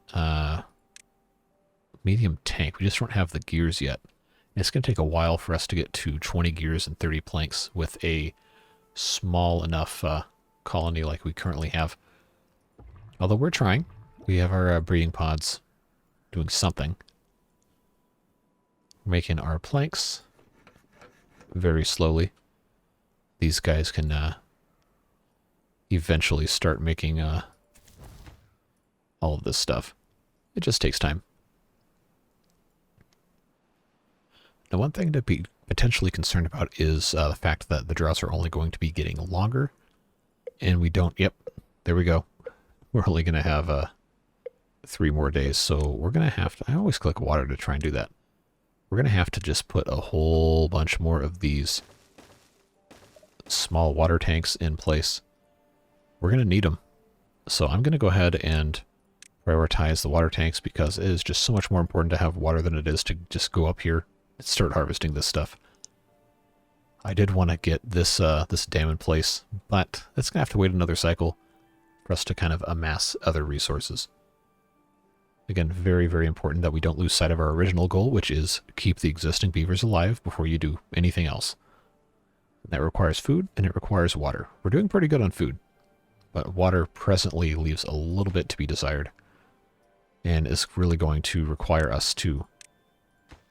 [SPEAKER 1] medium tank. We just don't have the gears yet. And it's going to take a while for us to get to 20 gears and 30 planks with a small enough colony like we currently have. Although we're trying. We have our breeding pods doing something. We're making our planks very slowly. These guys can eventually start making all of this stuff. It just takes time. Now, one thing to be potentially concerned about is the fact that the droughts are only going to be getting longer, and we don't, yep, there we go. We're only going to have 3 more days, so we're going to have to, I always click water to try and do that. We're going to have to just put a whole bunch more of these small water tanks in place. We're going to need them. So I'm going to go ahead and prioritize the water tanks because it is just so much more important to have water than it is to just go up here and start harvesting this stuff. I did want to get this this dam in place, but it's going to have to wait another cycle for us to kind of amass other resources. Again, very, very important that we don't lose sight of our original goal, which is keep the existing beavers alive before you do anything else. That requires food, and it requires water. We're doing pretty good on food, but water presently leaves a little bit to be desired, and is really going to require us to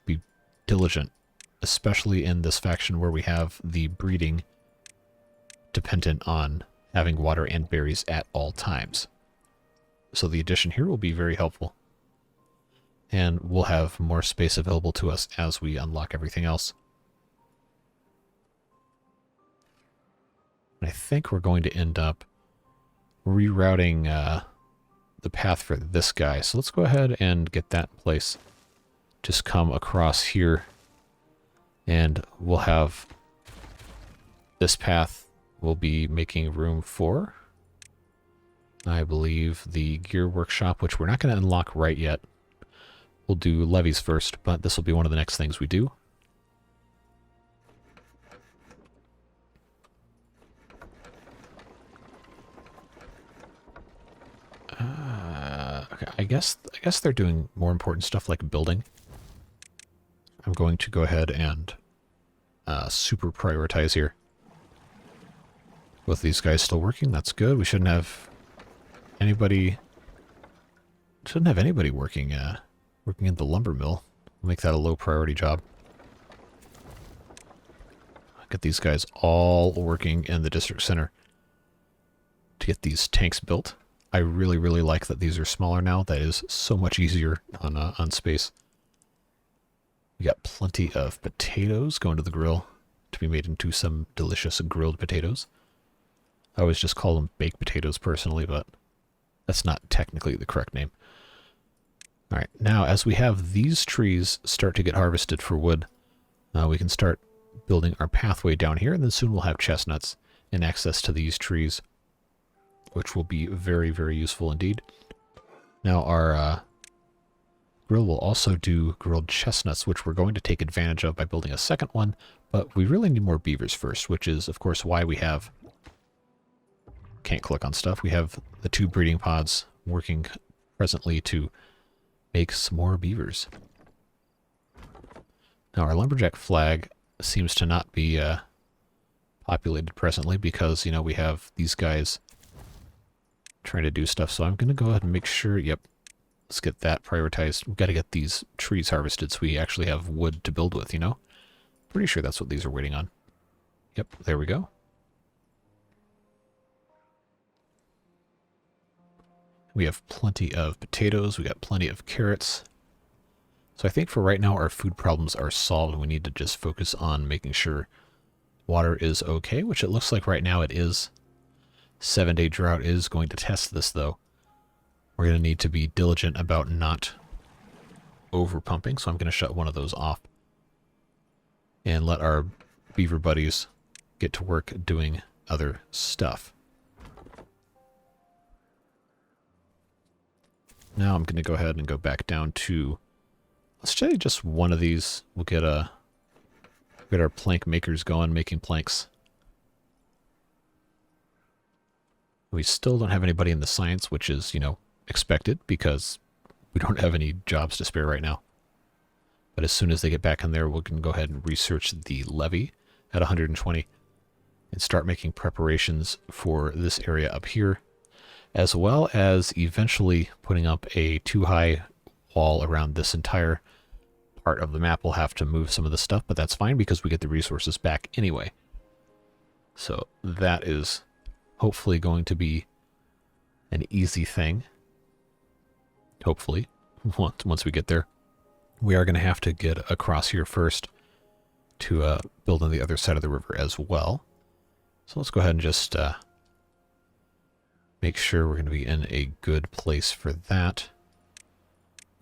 [SPEAKER 1] be diligent, especially in this faction where we have the breeding dependent on having water and berries at all times. So the addition here will be very helpful, and we'll have more space available to us as we unlock everything else. And I think we're going to end up rerouting the path for this guy. So let's go ahead and get that in place. Just come across here, and we'll have this path will be making room for, I believe, the gear workshop, which we're not going to unlock right yet. We'll do levees first, but this will be one of the next things we do. Okay, I guess they're doing more important stuff like building. I'm going to go ahead and super prioritize here. Both of these guys still working. That's good. We shouldn't have anybody working working in the lumber mill. We'll make that a low priority job. Get these guys all working in the district center to get these tanks built. I really, really like that these are smaller now. That is so much easier on space. We got plenty of potatoes going to the grill to be made into some delicious grilled potatoes. I always just call them baked potatoes personally, but that's not technically the correct name. All right, now as we have these trees start to get harvested for wood, we can start building our pathway down here, and then soon we'll have chestnuts and access to these trees, which will be very, very useful indeed. Now our grill will also do grilled chestnuts, which we're going to take advantage of by building a second one, but we really need more beavers first, which is, of course, why we have... Can't click on stuff. We have the 2 breeding pods working presently to make some more beavers. Now our lumberjack flag seems to not be populated presently because, you know, we have these guys trying to do stuff. So I'm going to go ahead and make sure, yep, let's get that prioritized. We've got to get these trees harvested so we actually have wood to build with, you know? Pretty sure that's what these are waiting on. Yep, there we go. We have plenty of potatoes. We got plenty of carrots. So I think for right now our food problems are solved. We need to just focus on making sure water is okay, which it looks like right now it is. 7-day drought is going to test this, though. We're going to need to be diligent about not over pumping, so I'm going to shut one of those off and let our beaver buddies get to work doing other stuff. Now I'm going to go ahead and go back down to, let's say just one of these. We'll get our plank makers going, making planks. We still don't have anybody in the science, which is, you know, expected because we don't have any jobs to spare right now. But as soon as they get back in there, we can go ahead and research the levee at 120 and start making preparations for this area up here, as well as eventually putting up a too-high wall around this entire part of the map. We'll have to move some of the stuff, but that's fine because we get the resources back anyway. So that is hopefully going to be an easy thing. Hopefully. once we get there. We are going to have to get across here first to build on the other side of the river as well. So let's go ahead and just make sure we're going to be in a good place for that.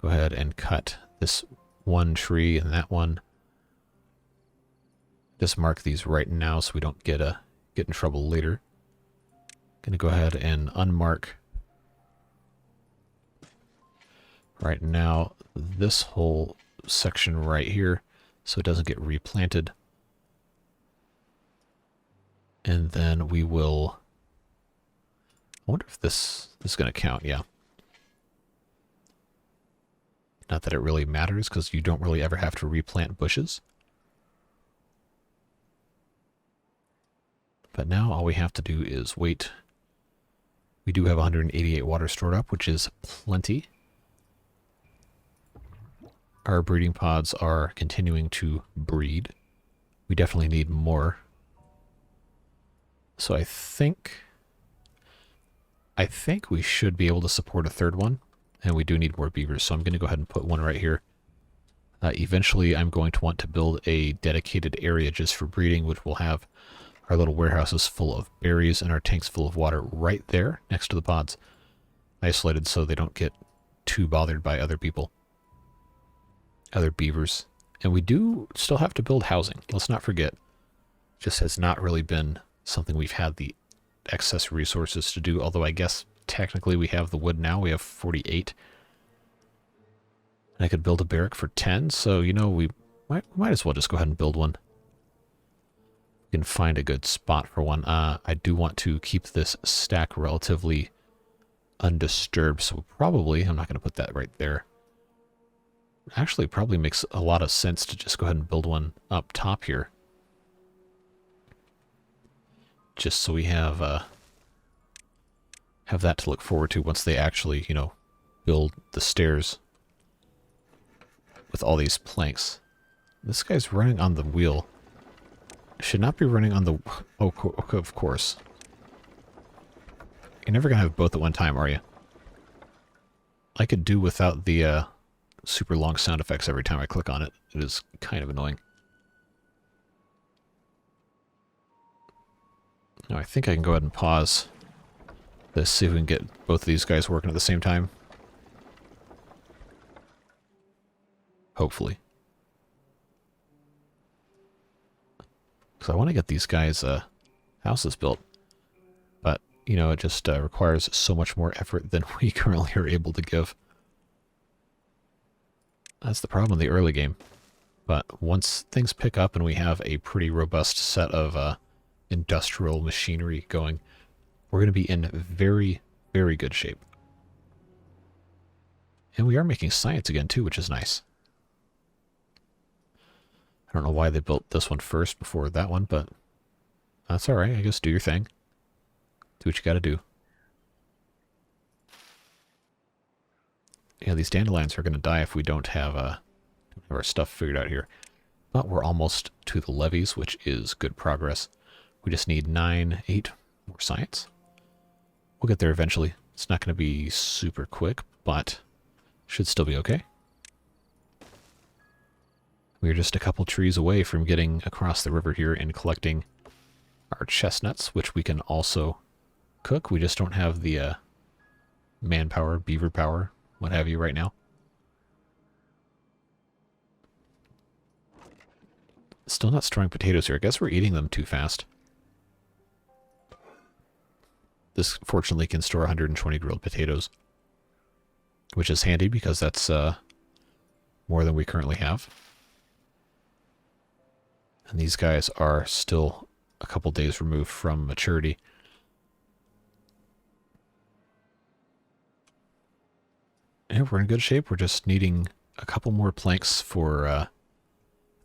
[SPEAKER 1] Go ahead and cut this one tree and that one. Just mark these right now so we don't get in trouble later. Going to go ahead and unmark right now this whole section right here so it doesn't get replanted. And then we will... I wonder if this is going to count. Yeah. Not that it really matters because you don't really ever have to replant bushes. But now all we have to do is wait. We do have 188 water stored up, which is plenty. Our breeding pods are continuing to breed. We definitely need more. So I think we should be able to support a third one. And we do need more beavers, so I'm going to go ahead and put one right here. Eventually, I'm going to want to build a dedicated area just for breeding, which will have our little warehouses full of berries and our tanks full of water right there next to the pods. Isolated so they don't get too bothered by other people. Other beavers. And we do still have to build housing. Let's not forget. Just has not really been something we've had the excess resources to do, although I guess technically we have the wood now. We have 48. And I could build a barrack for 10, so, you know, we might as well just go ahead and build one. We can find a good spot for one. I do want to keep this stack relatively undisturbed, so probably, I'm not going to put that right there. Actually, probably makes a lot of sense to just go ahead and build one up top here. Just so we have that to look forward to once they actually, you know, build the stairs with all these planks. This guy's running on the wheel. Should not be running on the... Oh, of course. You're never going to have both at one time, are you? I could do without the super long sound effects every time I click on it. It is kind of annoying. Now I think I can go ahead and pause this, see if we can get both of these guys working at the same time. Hopefully. Because I want to get these guys' houses built. But, you know, it just requires so much more effort than we currently are able to give. That's the problem in the early game. But once things pick up and we have a pretty robust set of industrial machinery going, we're going to be in very, very good shape. And we are making science again, too, which is nice. I don't know why they built this one first before that one, but that's alright. I guess do your thing. Do what you gotta do. Yeah, these dandelions are going to die if we don't have our stuff figured out here. But we're almost to the levees, which is good progress. We just need 8 more science. We'll get there eventually. It's not going to be super quick, but should still be okay. We're just a couple trees away from getting across the river here and collecting our chestnuts, which we can also cook. We just don't have the manpower, beaver power, what have you right now. Still not storing potatoes here. I guess we're eating them too fast. This fortunately can store 120 grilled potatoes, which is handy because that's more than we currently have. And these guys are still a couple days removed from maturity. And we're in good shape. We're just needing a couple more planks for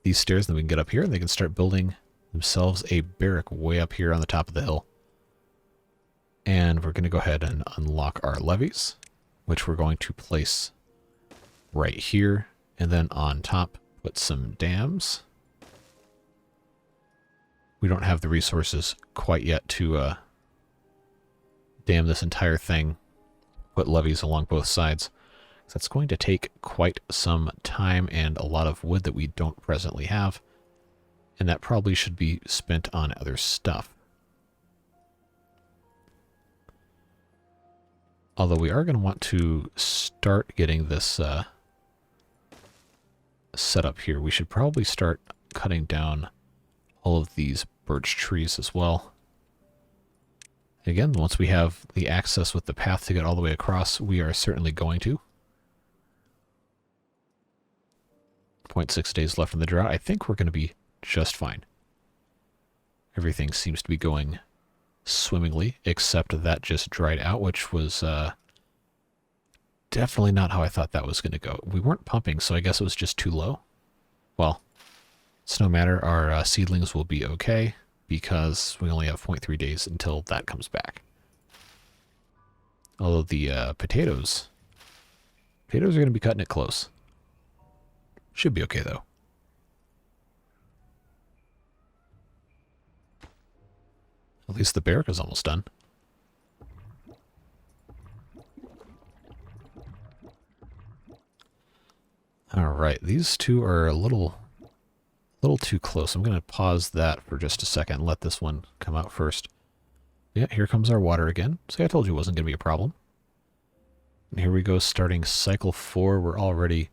[SPEAKER 1] these stairs, and then we can get up here and they can start building themselves a barrack way up here on the top of the hill. And we're going to go ahead and unlock our levees, which we're going to place right here. And then on top, put some dams. We don't have the resources quite yet to dam this entire thing, put levees along both sides, That's going to take quite some time and a lot of wood that we don't presently have. And that probably should be spent on other stuff. Although we are going to want to start getting this set up here. We should probably start cutting down all of these birch trees as well. Again, once we have the access with the path to get all the way across, we are certainly going to. 0.6 days left in the drought. I think we're going to be just fine. Everything seems to be going swimmingly, except that just dried out, which was definitely not how I thought that was going to go. We weren't pumping, so I guess it was just too low. Well, it's no matter. Our seedlings will be okay because we only have 0.3 days until that comes back. Although the potatoes are going to be cutting it close. Should be okay, though. At least the barrack is almost done. Alright, these two are a little too close. I'm going to pause that for just a second and let this one come out first. Yeah, here comes our water again. See, I told you it wasn't going to be a problem. And here we go, starting cycle 4. We're already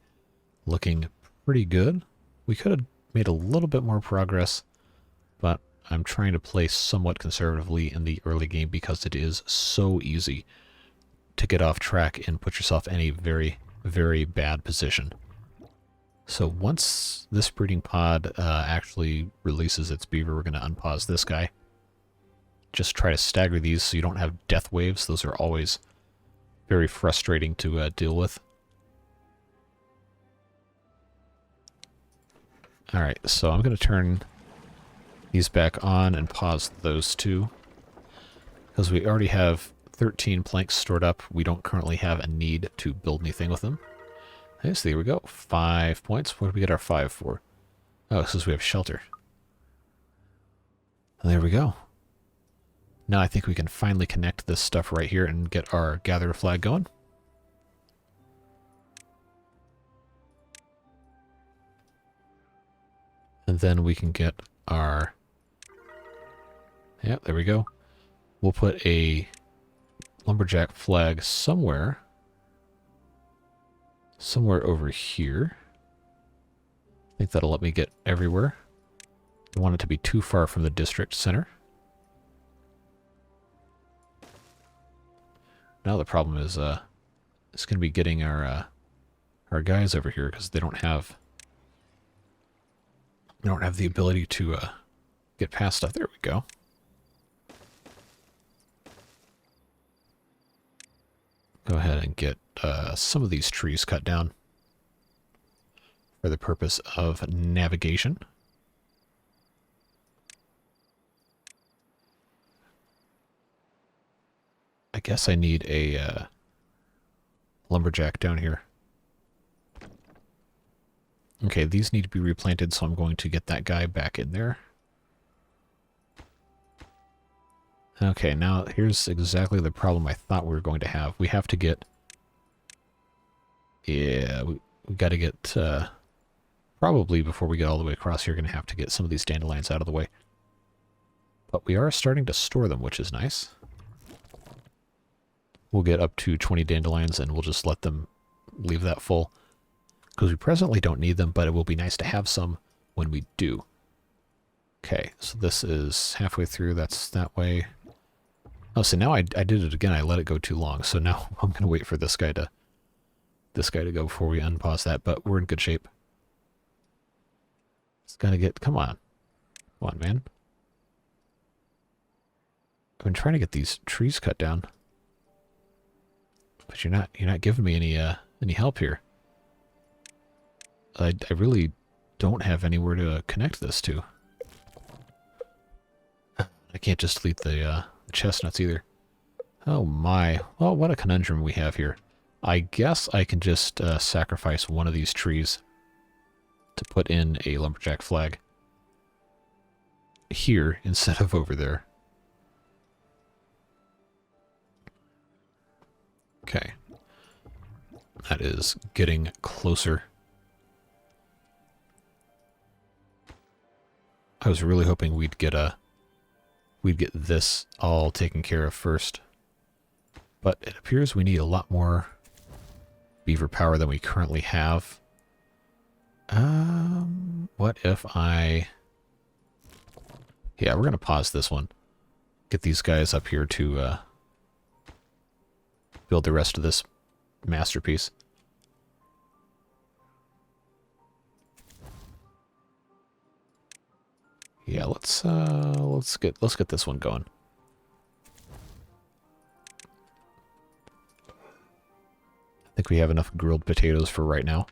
[SPEAKER 1] looking pretty good. We could have made a little bit more progress, but I'm trying to play somewhat conservatively in the early game because it is so easy to get off track and put yourself in a very, very bad position. So once this breeding pod actually releases its beaver, we're going to unpause this guy. Just try to stagger these so you don't have death waves. Those are always very frustrating to deal with. Alright, so I'm going to turn these back on and pause those two. Because we already have 13 planks stored up. We don't currently have a need to build anything with them. Okay, so there we go. 5 points. What did we get our 5 for? Oh, since we have shelter. And there we go. Now I think we can finally connect this stuff right here and get our gatherer flag going. And then we can get our... Yeah, there we go. We'll put a lumberjack flag somewhere over here. I think that'll let me get everywhere. I want it to be too far from the district center. Now the problem is it's going to be getting our guys over here because they don't have the ability to get past stuff. There we go. Go ahead and get some of these trees cut down for the purpose of navigation. I guess I need a lumberjack down here. Okay, these need to be replanted, so I'm going to get that guy back in there. Okay, now here's exactly the problem I thought we were going to have. We have to get... Yeah, we got to get... probably before we get all the way across here, going to have to get some of these dandelions out of the way. But we are starting to store them, which is nice. We'll get up to 20 dandelions, and we'll just let them leave that full. Because we presently don't need them, but it will be nice to have some when we do. Okay, so this is halfway through. That's that way. Oh, so now I did it again. I let it go too long. So now I'm going to wait for this guy to go before we unpause that. But we're in good shape. It's got to get... Come on. Come on, man. I've been trying to get these trees cut down. But you're not giving me any help here. I really don't have anywhere to connect this to. I can't just delete the chestnuts either. Oh my. Well, what a conundrum we have here. I guess I can just sacrifice one of these trees to put in a lumberjack flag here instead of over there. Okay. That is getting closer. I was really hoping we'd get this all taken care of first. But it appears we need a lot more beaver power than we currently have. What if I... Yeah, we're going to pause this one. Get these guys up here to build the rest of this masterpiece. Yeah, let's get this one going. I think we have enough grilled potatoes for right now.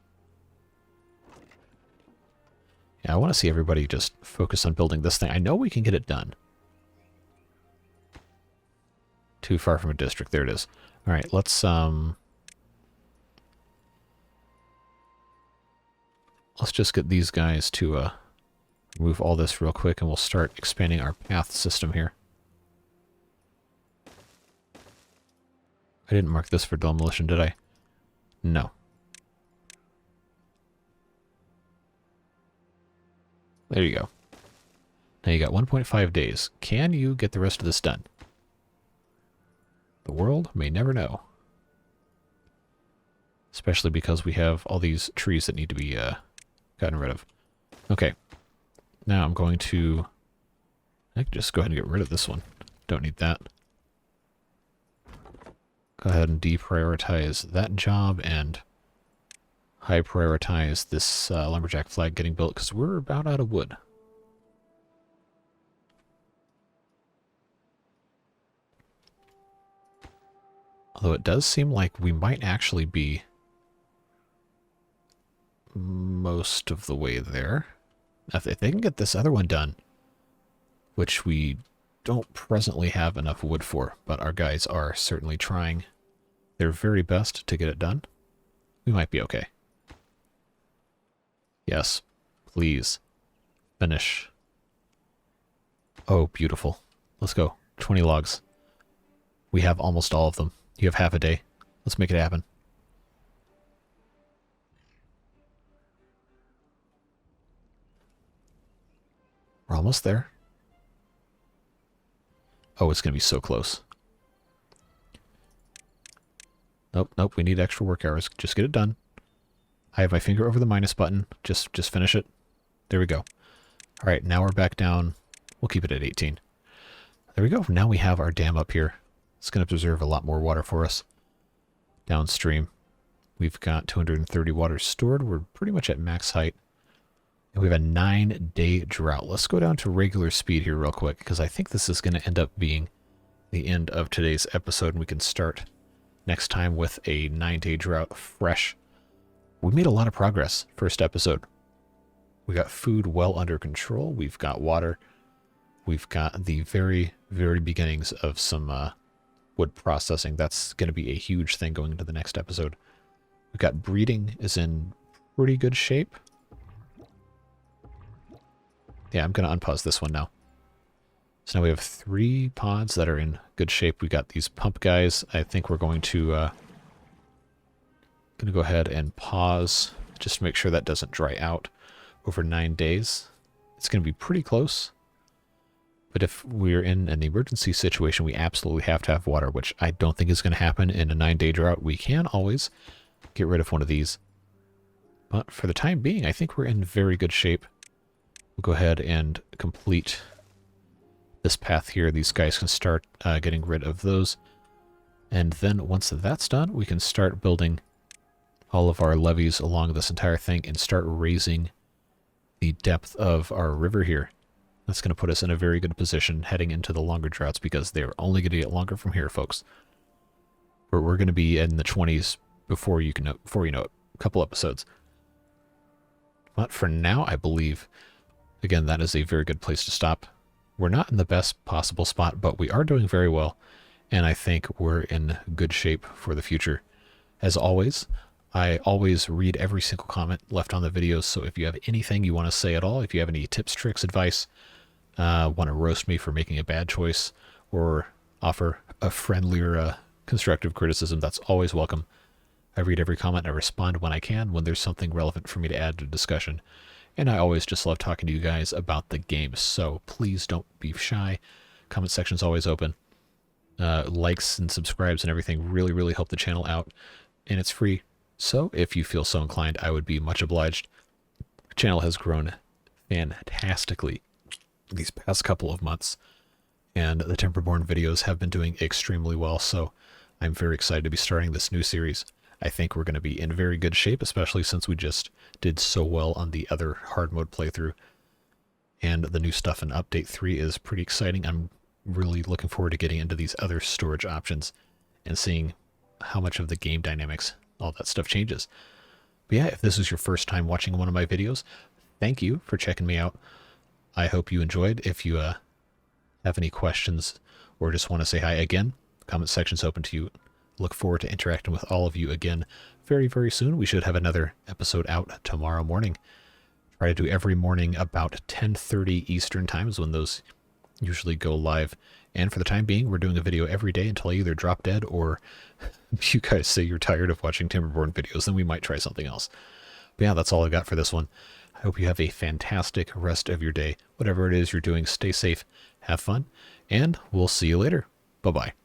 [SPEAKER 1] Yeah, I want to see everybody just focus on building this thing. I know we can get it done. Too far from a district. There it is. All right, let's just get these guys to remove all this real quick, and we'll start expanding our path system here. I didn't mark this for demolition, did I? No. There you go. Now you got 1.5 days. Can you get the rest of this done? The world may never know. Especially because we have all these trees that need to be gotten rid of. Okay. Now I'm going to... I can just go ahead and get rid of this one. Don't need that. Go ahead and deprioritize that job and high prioritize this lumberjack flag getting built because we're about out of wood. Although it does seem like we might actually be most of the way there. If they can get this other one done, which we don't presently have enough wood for, but our guys are certainly trying their very best to get it done, we might be okay. Yes, please. Finish. Oh, beautiful. Let's go. 20 logs. We have almost all of them. You have half a day. Let's make it happen. We're almost there. Oh, it's going to be so close. Nope, nope, we need extra work hours. Just get it done. I have my finger over the minus button. Just finish it. There we go. All right, now we're back down. We'll keep it at 18. There we go. Now we have our dam up here. It's going to preserve a lot more water for us downstream. We've got 230 water stored. We're pretty much at max height. And we have a 9-day drought. Let's go down to regular speed here real quick, because I think this is going to end up being the end of today's episode, and we can start next time with a 9-day drought fresh. We made a lot of progress first episode. We got food well under control. We've got water. We've got the very, very beginnings of some wood processing. That's going to be a huge thing going into the next episode. We've got breeding is in pretty good shape. Yeah, I'm going to unpause this one now. So now we have 3 pods that are in good shape. We got these pump guys. I think we're going to go ahead and pause just to make sure that doesn't dry out over 9 days. It's going to be pretty close. But if we're in an emergency situation, we absolutely have to have water, which I don't think is going to happen in a 9-day drought. We can always get rid of one of these. But for the time being, I think we're in very good shape. We'll go ahead and complete this path here. These guys can start getting rid of those. And then once that's done, we can start building all of our levees along this entire thing and start raising the depth of our river here. That's going to put us in a very good position heading into the longer droughts, because they're only going to get longer from here, folks. We're going to be in the 20s before you know it. A couple episodes. But for now, I believe, again, that is a very good place to stop. We're not in the best possible spot, but we are doing very well, and I think we're in good shape for the future. As always, I always read every single comment left on the videos, so if you have anything you want to say at all, if you have any tips, tricks, advice, want to roast me for making a bad choice, or offer a friendlier constructive criticism, that's always welcome. I read every comment and I respond when I can when there's something relevant for me to add to discussion. And I always just love talking to you guys about the games, so please don't be shy. Comment section's always open. Likes and subscribes and everything really, really help the channel out, and it's free. So if you feel so inclined, I would be much obliged. The channel has grown fantastically these past couple of months, and the Timberborn videos have been doing extremely well, so I'm very excited to be starting this new series. I think we're going to be in very good shape, especially since we just did so well on the other hard mode playthrough. And the new stuff in Update 3 is pretty exciting. I'm really looking forward to getting into these other storage options and seeing how much of the game dynamics, all that stuff changes. But yeah, if this is your first time watching one of my videos, thank you for checking me out. I hope you enjoyed. If you have any questions or just want to say hi again, the comment section's open to you. Look forward to interacting with all of you again very, very soon. We should have another episode out tomorrow morning. Try to do every morning about 10:30 Eastern times when those usually go live. And for the time being, we're doing a video every day until I either drop dead or you guys say you're tired of watching Timberborn videos, then we might try something else. But yeah, that's all I got for this one. I hope you have a fantastic rest of your day. Whatever it is you're doing, stay safe, have fun, and we'll see you later. Bye-bye.